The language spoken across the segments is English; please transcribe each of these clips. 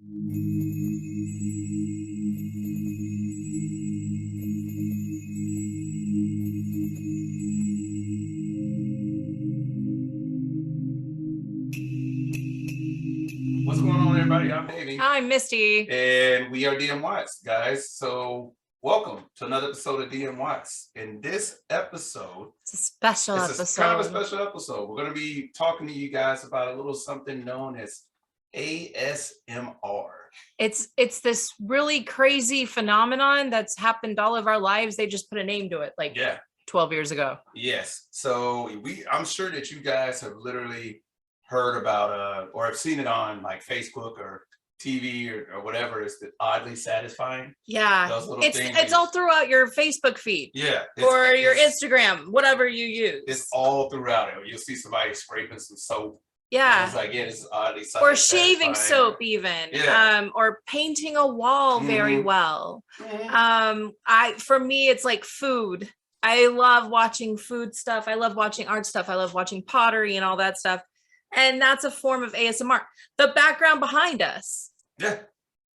What's going on, everybody? I'm Davey. I'm Misty. And we are DM Watts, guys. So welcome to another episode of DM Watts. In this episode, It's a special episode. Kind of a special episode. We're going to be talking to you guys about a little something known as ASMR. It's this really crazy phenomenon that's happened all of our lives. They just put a name to it, 12 years ago. Yes. So I'm sure that you guys have literally heard about or have seen it on like Facebook or TV or whatever. Is the oddly satisfying? Yeah, those little it's all throughout your Facebook feed. Yeah, or your Instagram, whatever you use. It's all throughout it. You'll see somebody scraping some soap. Yeah, it's like this is oddly or shaving soap even. Yeah. Or painting a wall very well. For me it's like food. I love watching food stuff. I love watching art stuff. I love watching pottery and all that stuff. And that's a form of ASMR. The background behind us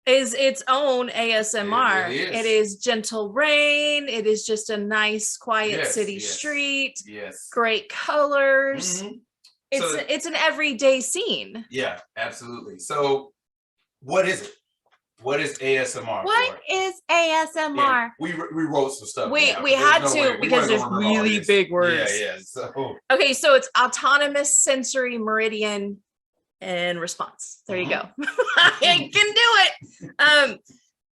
is its own ASMR. It really is. It is gentle rain. It is just a nice, quiet city street. Yes. Great colors. It's an everyday scene. Yeah, absolutely. So what is it? What is ASMR? What is ASMR? Yeah, we wrote some stuff. We had to because there's really big words. Yeah. So okay, so it's autonomous sensory meridian and response. There you go. I can do it.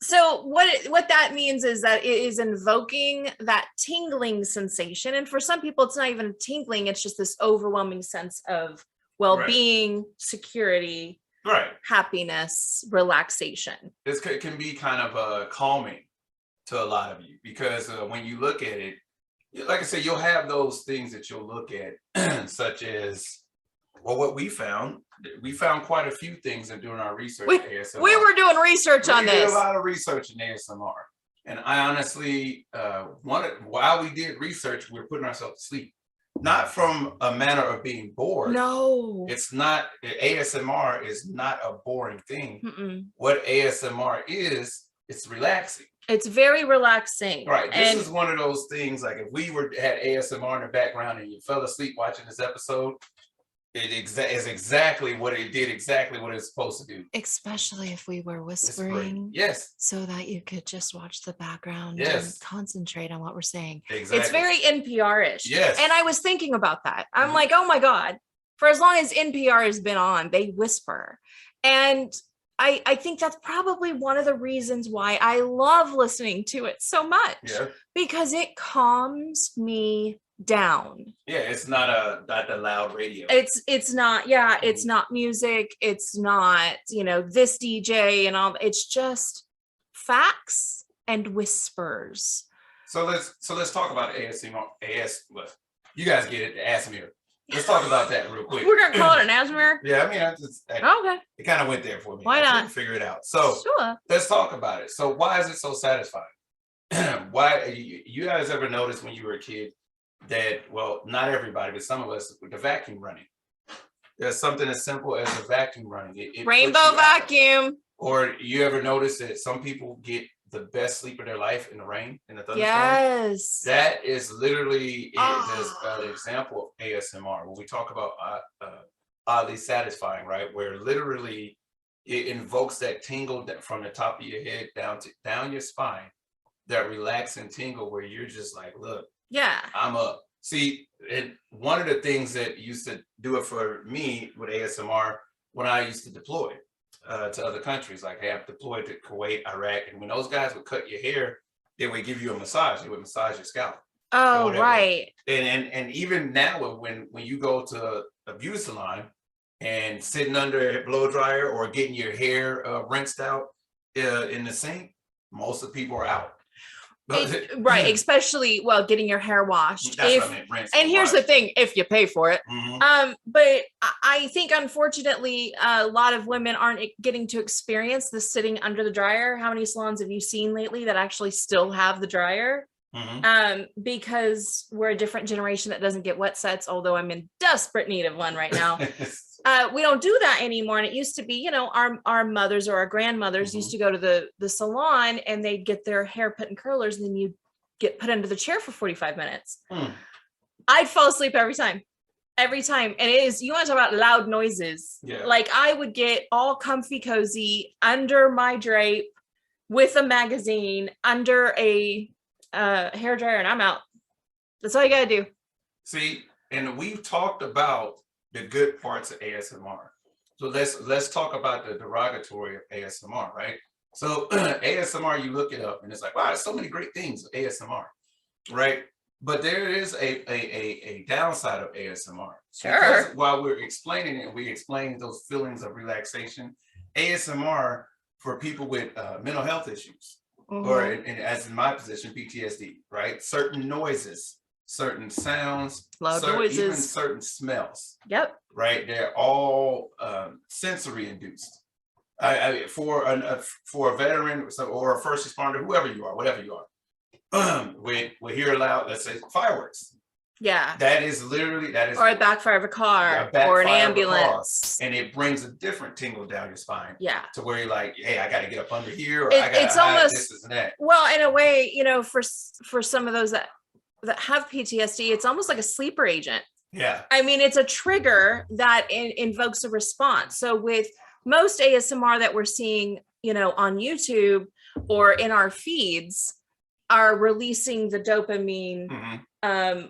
So what that means is that it is invoking that tingling sensation, and for some people, it's not even tingling. It's just this overwhelming sense of well-being, security. Right. Happiness, relaxation. This can be kind of calming to a lot of you because when you look at it, like I said, you'll have those things that you'll look at, such as, well, what we found quite a few things in doing our research. ASMR. We were doing research on this. We did a lot of research in ASMR. And I honestly, while we did research, we were putting ourselves to sleep. Not from a manner of being bored. No. It's not. ASMR is not a boring thing. Mm-mm. What ASMR is, it's relaxing. It's very relaxing. Right. This is one of those things, like if we had ASMR in the background and you fell asleep watching this episode, it is exactly what it did, exactly what it's supposed to do. Especially if we were whispering. Yes. So that you could just watch the background and concentrate on what we're saying. Exactly. It's very NPR-ish. Yes. And I was thinking about that. I'm like, oh my God, for as long as NPR has been on, they whisper. And I think that's probably one of the reasons why I love listening to it so much. Yeah. Because it calms me down. Yeah, it's not the loud radio. It's not, it's not music, it's not, this DJ and all. It's just facts and whispers. So let's talk about ASMR. You guys get it, ASMR. Let's talk about that real quick. We're gonna call it an ASMR. Yeah, I mean, okay. It kind of went there for me. Why not? Figure it out. So sure. Let's talk about it. So why is it so satisfying? Why you guys ever noticed when you were a kid that, well, not everybody, but some of us, with the vacuum running? There's something as simple as a vacuum running. It Rainbow vacuum. Or you ever notice that some people get the best sleep of their life in the rain, in the thunderstorm? Yes. That is literally an example of ASMR. When we talk about oddly satisfying, right? Where literally it invokes that tingle from the top of your head down your spine, that relaxing tingle where you're just like, look, I'm up. See, one of the things that used to do it for me with ASMR when I used to deploy to other countries, like I have deployed to Kuwait, Iraq, and when those guys would cut your hair, they would give you a massage. They would massage your scalp. Oh, right. And even now, when you go to a beauty salon and sitting under a blow dryer or getting your hair rinsed out in the sink, most of the people are out. Right, especially getting your hair washed. That's what I meant, rinse and here's the thing, if you pay for it. But I think unfortunately a lot of women aren't getting to experience the sitting under the dryer. How many salons have you seen lately that actually still have the dryer? Because we're a different generation that doesn't get wet sets, although I'm in desperate need of one right now. We don't do that anymore. And it used to be, you know, our mothers or our grandmothers used to go to the salon and they'd get their hair put in curlers and then you get put into the chair for 45 minutes. I'd fall asleep every time. Every time. And it is, you want to talk about loud noises. Yeah. Like I would get all comfy cozy under my drape with a magazine under a hair dryer and I'm out. That's all you gotta do. See, and we've talked about the good parts of ASMR. So let's talk about the derogatory of ASMR, right? So ASMR, you look it up and it's like, wow, there's so many great things with ASMR, right? But there is a downside of ASMR. Sure. Because while we're explaining it, we explain those feelings of relaxation. ASMR for people with mental health issues, or as in my position, PTSD, right? Certain noises, certain sounds, loud even noises, certain smells. Yep. Right, they're all sensory induced. For a veteran or a first responder, whoever you are, whatever you are, we hear loud, let's say fireworks. Yeah. That is literally or a backfire of a car or an ambulance, and it brings a different tingle down your spine. Yeah. To where you're like, hey, I got to get up under here, or I got it's to hide almost this and that. Well, in a way, you know, for some of those that have PTSD, it's almost like a sleeper agent. Yeah. I mean, it's a trigger that invokes a response. So with most ASMR that we're seeing, you know, on YouTube or in our feeds are releasing the dopamine,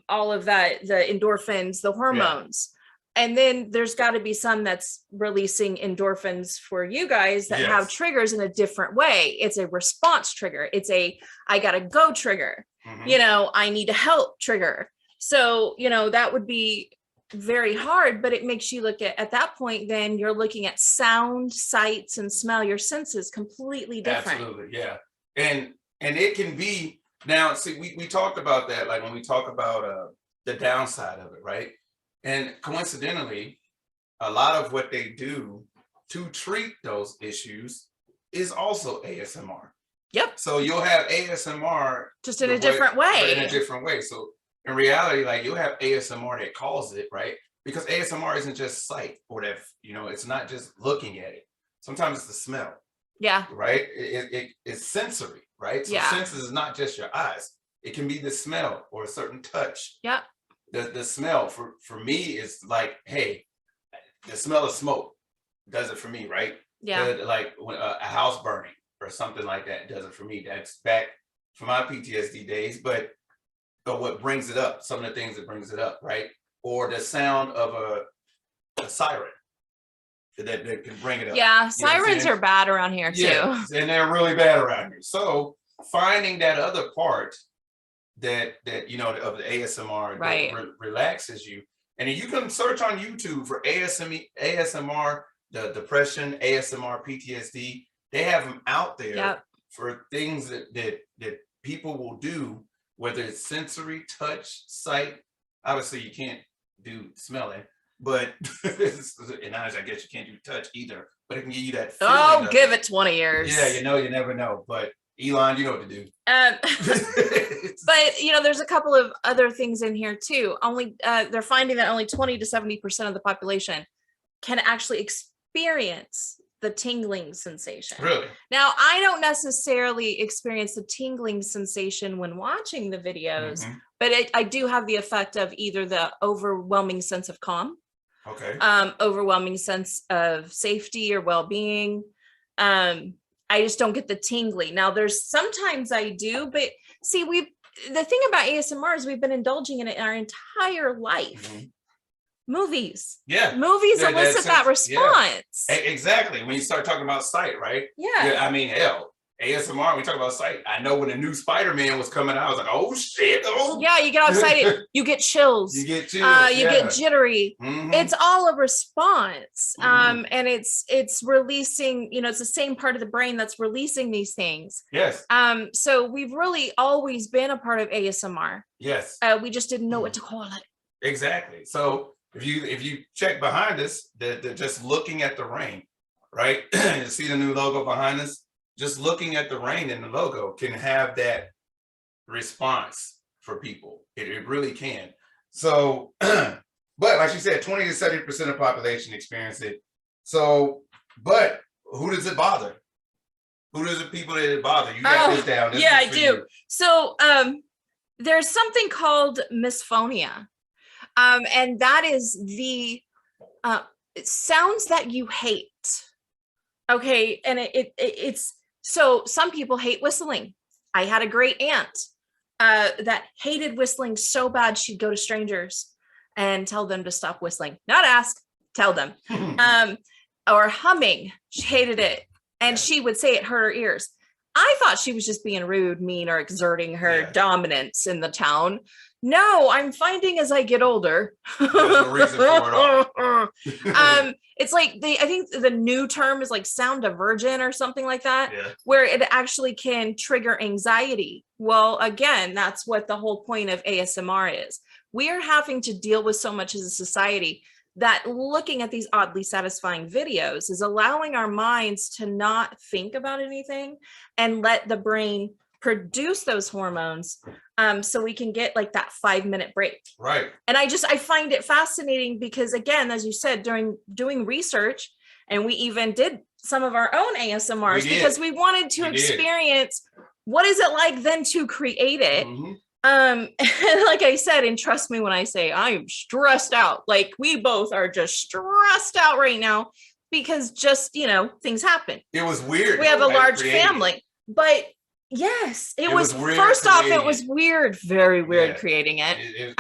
all of that, the endorphins, the hormones. Yeah. And then there's got to be some that's releasing endorphins for you guys that have triggers in a different way. It's a response trigger. It's a, I gotta go trigger, you know, I need help trigger. So, you know, that would be very hard, but it makes you look at that point, then you're looking at sound, sights, and smell, your senses completely different. Absolutely. Yeah. And it can be, now, see, we talked about that, like when we talk about the downside of it, right? And coincidentally, a lot of what they do to treat those issues is also ASMR. Yep. So you'll have ASMR just in a different way. In a different way. So in reality, like you'll have ASMR that calls it, right? Because ASMR isn't just sight or that, you know, it's not just looking at it. Sometimes it's the smell. Yeah. Right? It's sensory, right? So senses is not just your eyes. It can be the smell or a certain touch. Yeah. The smell for me is like, hey, the smell of smoke does it for me, right? Yeah. Like when a house burning or something like that does it for me. That's back from my PTSD days, but what brings it up, some of the things that brings it up, right? Or the sound of a siren that can bring it up. Yeah, sirens are bad around here too. Yeah, and they're really bad around here. So finding that other part that you know of the ASMR that relaxes you, and you can search on YouTube for ASMR, the depression, ASMR, PTSD. They have them out there for things that people will do. Whether it's sensory, touch, sight, obviously you can't do smelling, but and I guess you can't do touch either, but it can give you that feeling. Oh, give it 20 years. Yeah, you know, you never know, but Elon, you know what to do. But you know, there's a couple of other things in here too. They're finding that only 20 to 70% of the population can actually experience the tingling sensation. Really? Now, I don't necessarily experience the tingling sensation when watching the videos, but I do have the effect of either the overwhelming sense of calm, overwhelming sense of safety or well-being. I just don't get the tingling. Now, there's sometimes I do, but see, the thing about ASMR is we've been indulging in it our entire life. Movies. Yeah. Movies elicit that response. Yeah. Exactly. When you start talking about sight, right? Yeah. I mean, hell, ASMR, we talk about sight. I know when the new Spider-Man was coming out, I was like, oh shit. Oh. Yeah, you get all excited. You get chills. You get chills. You get jittery. It's all a response. And it's releasing, you know, it's the same part of the brain that's releasing these things. Yes. So we've really always been a part of ASMR. Yes. We just didn't know what to call it. Exactly. So if you check behind us, they're just looking at the rain, right? You see the new logo behind us? Just looking at the rain and the logo can have that response for people. It really can. So But like you said, 20 to 70% of the population experience it. So, but who does it bother? Who does the people that it bother? You got this down. This yeah, is I for do. you. So there's something called misphonia. And that is the sounds that you hate. Okay. And it's so some people hate whistling. I had a great aunt that hated whistling so bad she'd go to strangers and tell them to stop whistling. Not ask, tell them. Or humming. She hated it. And she would say it hurt her ears. I thought she was just being rude, mean, or exerting her dominance in the town. No, I'm finding as I get older. There's no reason for it all. It's like I think the new term is like sound divergent or something like that, Yeah. where it actually can trigger anxiety. Well, again, that's what the whole point of ASMR is. We are having to deal with so much as a society that looking at these oddly satisfying videos is allowing our minds to not think about anything and let the brain produce those hormones so we can get like that 5-minute break. Right. And I find it fascinating because, again, as you said, during doing research, and we even did some of our own ASMRs because we wanted to experience what is it like then to create it. Mm-hmm. And like I said, and trust me when I say I'm stressed out, like we both are just stressed out right now because just, things happen. It was weird. We have a large family, but yes, it was weird. First off, it was weird, very weird creating it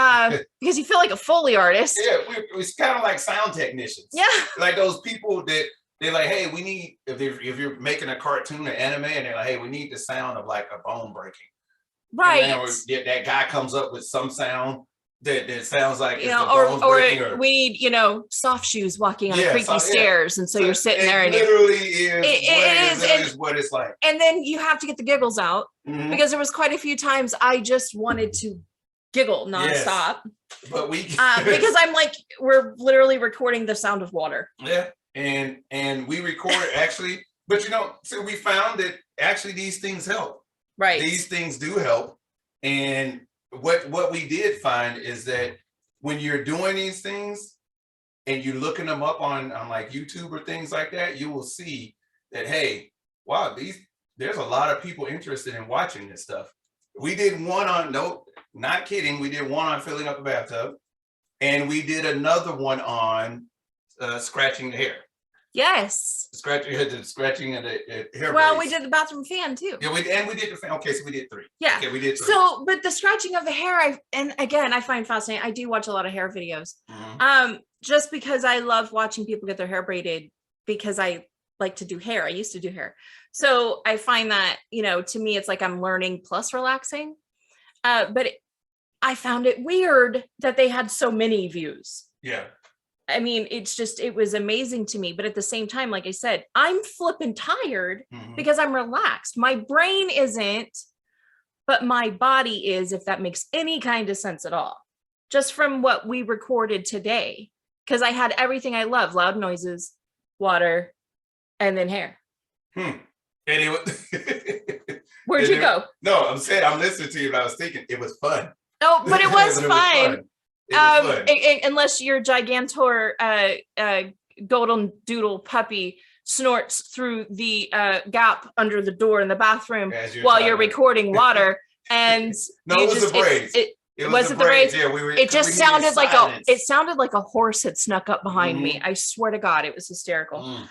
because you feel like a Foley artist. Yeah, it was kind of like sound technicians. Yeah. Like those people that they're like, hey, we need, if you're making a cartoon or anime and they're like, hey, we need the sound of like a bone breaking. Right. And then that guy comes up with some sound that sounds like or we need soft shoes walking on the creaky stairs, and so you're sitting there and it is what it's like. And then you have to get the giggles out because there was quite a few times I just wanted to giggle nonstop. But because I'm like, we're literally recording the sound of water. Yeah, and we record actually, but so we found that actually these things help. Right. These things do help. And what we did find is that when you're doing these things and you're looking them up on like YouTube or things like that, you will see that, hey, wow, there's a lot of people interested in watching this stuff. We did one on, not kidding, we did one on filling up a bathtub, and we did another one on scratching the hair. Yes. Scratching of the hair. Well, we did the bathroom fan too. Yeah, we did the fan. Okay, so we did 3. Yeah. Okay, we did 3. So, but the scratching of the hair, and again, I find fascinating. I do watch a lot of hair videos. Just because I love watching people get their hair braided because I like to do hair. I used to do hair. So I find that, to me, it's like I'm learning plus relaxing. But I found it weird that they had so many views. Yeah. I mean, it was amazing to me. But at the same time, like I said, I'm flipping tired because I'm relaxed. My brain isn't, but my body is, if that makes any kind of sense at all. Just from what we recorded today, because I had everything I love, loud noises, water, and then hair. And it was Where'd you go? No, I'm saying I'm listening to you, but I was thinking it was fun. Oh, but it was fun. Fun. Unless your gigantor golden doodle puppy snorts through the gap under the door in the bathroom while you're recording water, and no, it was the braids. It was the braids. Yeah, it just sounded like a horse had snuck up behind me. I swear to God, it was hysterical.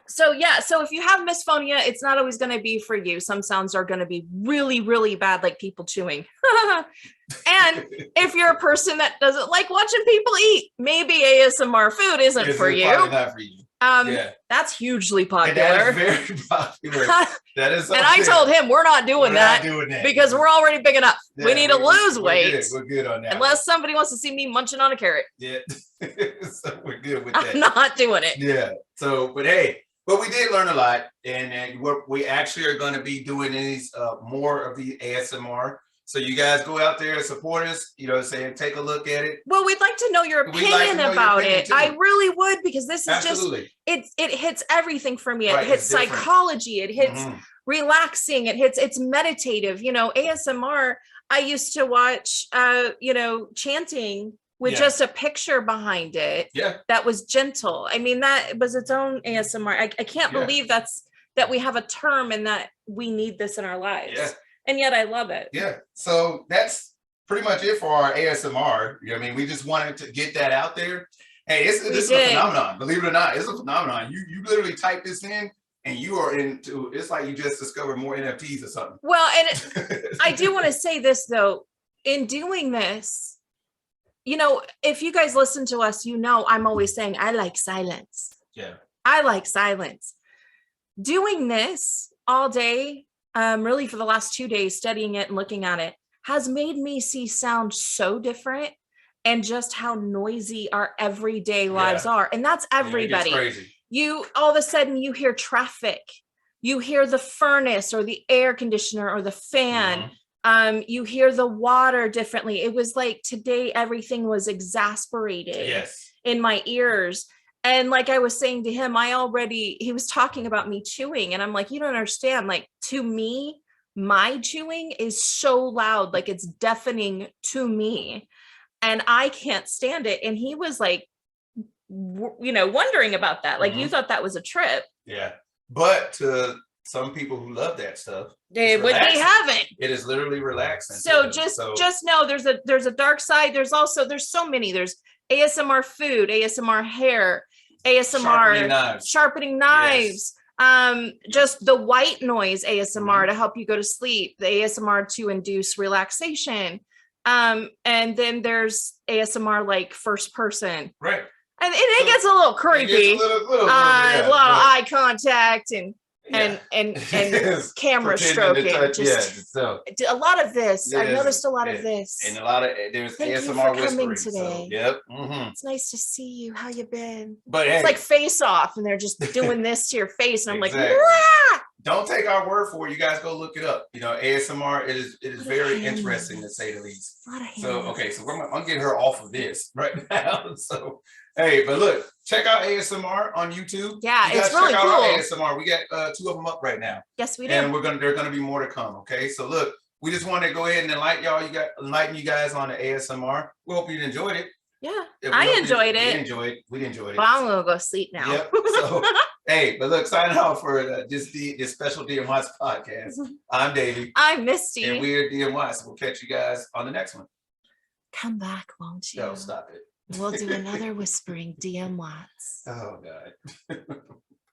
So if you have misphonia, it's not always going to be for you. Some sounds are going to be really, really bad, like people chewing. And if you're a person that doesn't like watching people eat, maybe ASMR food isn't for you. Not for you. That's hugely popular. And that is very popular. That is. And I told him we're not doing that because we're already big enough. Yeah, we need to lose weight. We're good on that. Unless somebody wants to see me munching on a carrot. Yeah. So we're good with that. I'm not doing it. Yeah. So, but we did learn a lot, and we actually are going to be doing these more of the ASMR. So you guys go out there and support us, saying take a look at it. Well, we'd like to know your opinion about it. Too. I really would, because this is it hits everything for me. It hits psychology. It hits relaxing. It's meditative. ASMR, I used to watch, chanting with just a picture behind it. Yeah. That was gentle. I mean, that was its own ASMR. I can't believe that we have a term and that we need this in our lives. Yeah. And yet I love it. Yeah. So that's pretty much it for our ASMR. You know what I mean? We just wanted to get that out there. Hey, this is a phenomenon. Believe it or not, it's a phenomenon. You literally type this in and you are into, it's like you just discovered more NFTs or something. Well, and I do want to say this though, in doing this, you know, if you guys listen to us, you know, I'm always saying, I like silence. Yeah. I like silence. Doing this all day, really for the last 2 days, studying it and looking at it, has made me see sound so different and just how noisy our everyday lives are. And that's everybody. It gets crazy. You all of a sudden you hear traffic, you hear the furnace or the air conditioner or the fan. You hear the water differently. It was like today, everything was exasperated in my ears. And like I was saying to him, he was talking about me chewing and I'm like, you don't understand. Like to me, my chewing is so loud, like it's deafening to me and I can't stand it. And he was like, you know, wondering about that. Like you thought that was a trip. Yeah. But to some people who love that stuff, they would be having. It is literally relaxing. So just know there's a dark side. There's so many. There's ASMR food, ASMR hair, ASMR sharpening knives. Just the white noise ASMR to help you go to sleep, the ASMR to induce relaxation. And then there's ASMR like first person. Right. And it gets a little creepy. A lot of eye contact and camera stroking. A lot of this. I've noticed a lot of this. And there's Thank ASMR you for whispering coming today. Yep. It's nice to see you. How you been? But hey, it's like Face Off, and they're just doing this to your face, and I'm like, don't take our word for it. You guys go look it up. You know, ASMR. It is very interesting to say the least. So I'm gonna get her off of this right now. So. Hey, but look, check out ASMR on YouTube. Yeah, it's really cool. Our ASMR. We got 2 of them up right now. Yes, we do. And there's gonna be more to come. Okay, so look, we just want to go ahead and enlighten you guys on the ASMR. We hope you enjoyed it. Yeah, I enjoyed it. We enjoyed it. But I'm gonna go sleep now. Yep. So, hey, but look, signing out for this special DMY's podcast. I'm Davey. I'm Misty. And we're DMY. So we'll catch you guys on the next one. Come back, won't you? No, stop it. We'll do another whispering DM Watts. Oh, God.